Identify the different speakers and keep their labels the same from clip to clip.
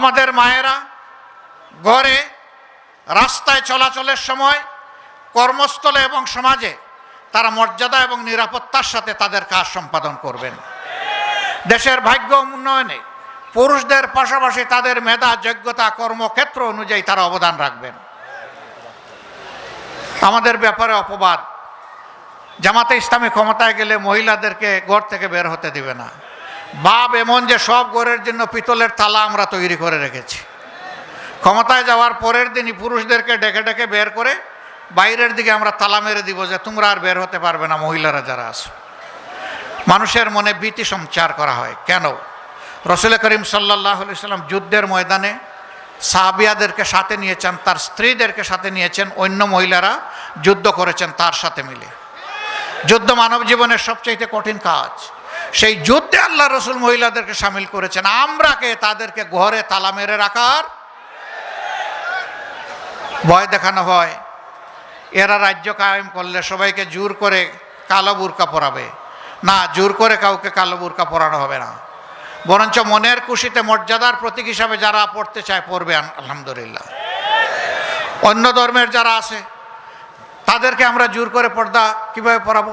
Speaker 1: আমাদের মায়েরা ঘরে, রাস্তায় চলাচলের সময়, কর্মস্থলে এবং সমাজে তারা মর্যাদা এবং নিরাপত্তার সাথে তাদের কাজ সম্পাদন করবেন। দেশের ভাগ্য উন্নয়নে পুরুষদের পাশাপাশি তাদের মেধা, যোগ্যতা, কর্মক্ষেত্র অনুযায়ী তারা অবদান রাখবেন। আমাদের ব্যাপারে অপবাদ, জামাতে ইসলামী ক্ষমতায় গেলে মহিলাদেরকে ঘর থেকে বের হতে দিবে না। ভাব এমন যে সব ঘরের জন্য পিতলের তালা আমরা তৈরি করে রেখেছি। ক্ষমতায় যাওয়ার পরের দিনই পুরুষদেরকে ডেকে ডেকে বের করে বাইরের দিকে আমরা তালা মেরে দিব যে তোমরা আর বের হতে পারবে না, মহিলারা যারা আছো। মানুষের মনে ভীতি সঞ্চার করা হয়। কেন? রসুল করিম সাল্লাল্লাহু আলাইহি সাল্লাম যুদ্ধের ময়দানে সাহাবিয়াদেরকে সাথে নিয়েছেন, তার স্ত্রীদেরকে সাথে নিয়েছেন, অন্য মহিলারা যুদ্ধ করেছেন তার সাথে মিলে। যুদ্ধ মানব জীবনের সবচেয়ে কঠিন কাজ। সেই যুদ্ধে আল্লাহ রসুল মহিলাদেরকে সামিল করেছেন। আমরা কে তাদেরকে ঘরে তালা মেরে রাখার ভয় দেখানো হয়। এরা রাজ্য কায়েম করলে সবাইকে জোর করে কালো বুরকা পরাবে না, জোর করে কাউকে কালো বুরকা পরানো হবে না, বরঞ্চ মনের খুশিতে মর্যাদার প্রতীক হিসাবে যারা পড়তে চায় পড়বে, আলহামদুলিল্লাহ। অন্য ধর্মের যারা আছে তাদেরকে আমরা জোর করে পর্দা কিভাবে পরাবো?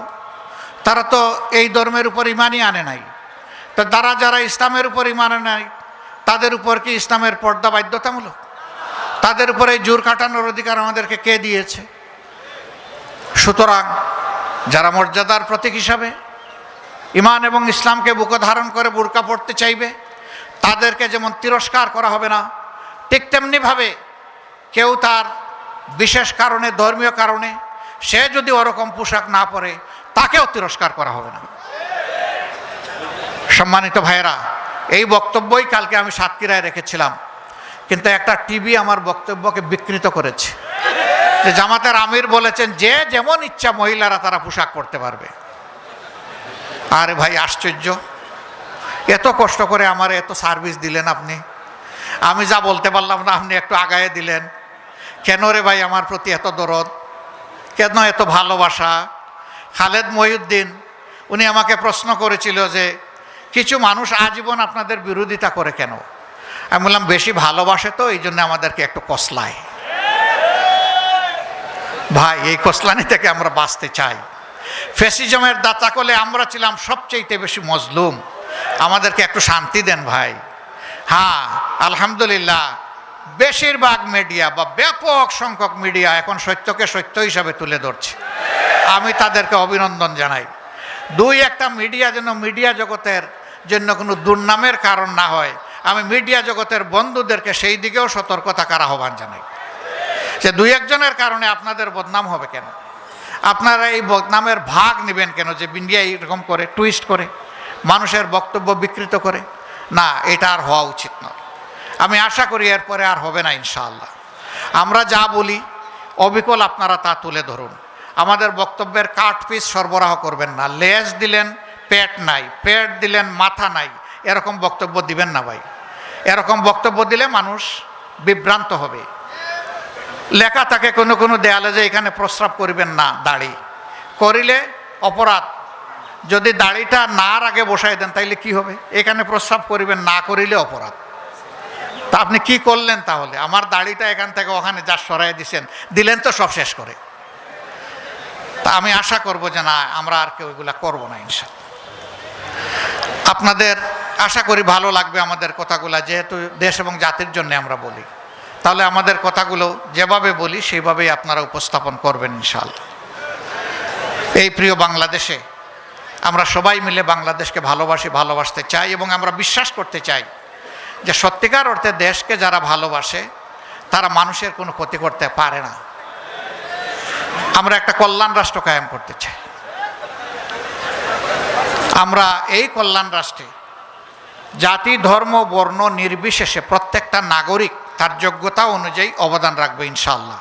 Speaker 1: তারা তো এই ধর্মের উপর ইমানই আনে নাই। তো তারা যারা ইসলামের উপর ইমান আনে নাই তাদের উপর কি ইসলামের পর্দা বাধ্যতামূলক? তাদের উপরে জোর কাটানোর অধিকার আমাদেরকে কে দিয়েছে? সুতরাং যারা মর্যাদার প্রতীক হিসাবে ইমান এবং ইসলামকে বুকে ধারণ করে বুরকা পড়তে চাইবে তাদেরকে যেমন তিরস্কার করা হবে না, ঠিক তেমনিভাবে কেউ তার বিশেষ কারণে, ধর্মীয় কারণে সে যদি ওরকম পোশাক না পরে তাকেও তিরস্কার করা হবে না। সম্মানিত ভাইয়েরা, এই বক্তব্যই কালকে আমি সাতক্ষীরায় রেখেছিলাম, কিন্তু একটা টিভি আমার বক্তব্যকে বিকৃত করেছে। যে জামাতের আমির বলেছেন যে যেমন ইচ্ছা মহিলারা তারা পোশাক পরতে পারবে। আরে ভাই, আশ্চর্য! এত কষ্ট করে আমার এত সার্ভিস দিলেন আপনি, আমি যা বলতে পারলাম না আপনি একটু আগায়ে দিলেন। কেন রে ভাই আমার প্রতি এত দরদ, কেন এত ভালোবাসা? খালেদ মহিউদ্দিন উনি আমাকে প্রশ্ন করেছিল যে কিছু মানুষ আজীবন আপনাদের বিরোধিতা করে কেন? আমি বললাম বেশি ভালোবাসে তো এই জন্য আমাদেরকে একটু কসলায়। ভাই, এই কসলানি থেকে আমরা বাঁচতে চাই। ফ্যাসিজমের দাতা কোলে আমরা ছিলাম সবচেয়ে বেশি মজলুম, আমাদেরকে একটু শান্তি দেন ভাই। হ্যাঁ, আলহামদুলিল্লাহ বেশিরভাগ মিডিয়া বা ব্যাপক সংখ্যক মিডিয়া এখন সত্যকে সত্য হিসাবে তুলে ধরছে, আমি তাদেরকে অভিনন্দন জানাই। দুই একটা মিডিয়া যেন মিডিয়া জগতের জন্য কোনো দুর্নামের কারণ না হয়, আমি মিডিয়া জগতের বন্ধুদেরকে সেই দিকেও সতর্ক থাকার আহ্বান জানাই যে দুই একজনের কারণে আপনাদের বদনাম হবে কেন? আপনারা এই বদনামের ভাগ নেবেন কেন? যে মিডিয়া এরকম করে টুইস্ট করে মানুষের বক্তব্য বিকৃত করে, না, এটা আর হওয়া উচিত নয়। আমি আশা করি এরপরে আর হবে না ইনশাআল্লাহ। আমরা যা বলি অবিকল আপনারা তা তুলে ধরুন। আমাদের বক্তব্যের কাট পিস সরবরাহ করবেন না। লেজ দিলেন পেট নাই, পেট দিলেন মাথা নাই, এরকম বক্তব্য দিবেন না ভাই। এরকম বক্তব্য দিলে মানুষ বিভ্রান্ত হবে। লেখা থাকে কোনো কোনো দেয়ালে যে এখানে প্রস্রাব করিবেন না, দাড়ি করিলে অপরাধ। যদি দাড়িটা নার আগে বসাই দেন তাইলে কি হবে? এখানে প্রস্রাব করিবেন না করিলে অপরাধ। তা আপনি কি করলেন তাহলে? আমার দাড়িটা এখান থেকে ওখানে যা সরাই দিলেন তো সব শেষ করে। তা আমি আশা করব যে না, আমরা আর কেউ এগুলা করবো না ইনশাআল্লাহ। আপনাদের আশা করি ভালো লাগবে আমাদের কথাগুলা, যেহেতু দেশ এবং জাতির জন্য আমরা বলি, তাহলে আমাদের কথাগুলো যেভাবে বলি সেইভাবেই আপনারা উপস্থাপন করবেন ইনশাআল্লাহ। এই প্রিয় বাংলাদেশে আমরা সবাই মিলে বাংলাদেশকে ভালোবাসি, ভালোবাসতে চাই এবং আমরা বিশ্বাস করতে চাই যে সত্যিকার অর্থে দেশকে যারা ভালোবাসে তারা মানুষের কোনো ক্ষতি করতে পারে না। আমরা একটা কল্যাণ রাষ্ট্র কায়েম করতে চাই। আমরা এই কল্যাণ রাষ্ট্রে জাতি, ধর্ম, বর্ণ নির্বিশেষে প্রত্যেকটা নাগরিক তার যোগ্যতা অনুযায়ী অবদান রাখবে ইনশাআল্লাহ।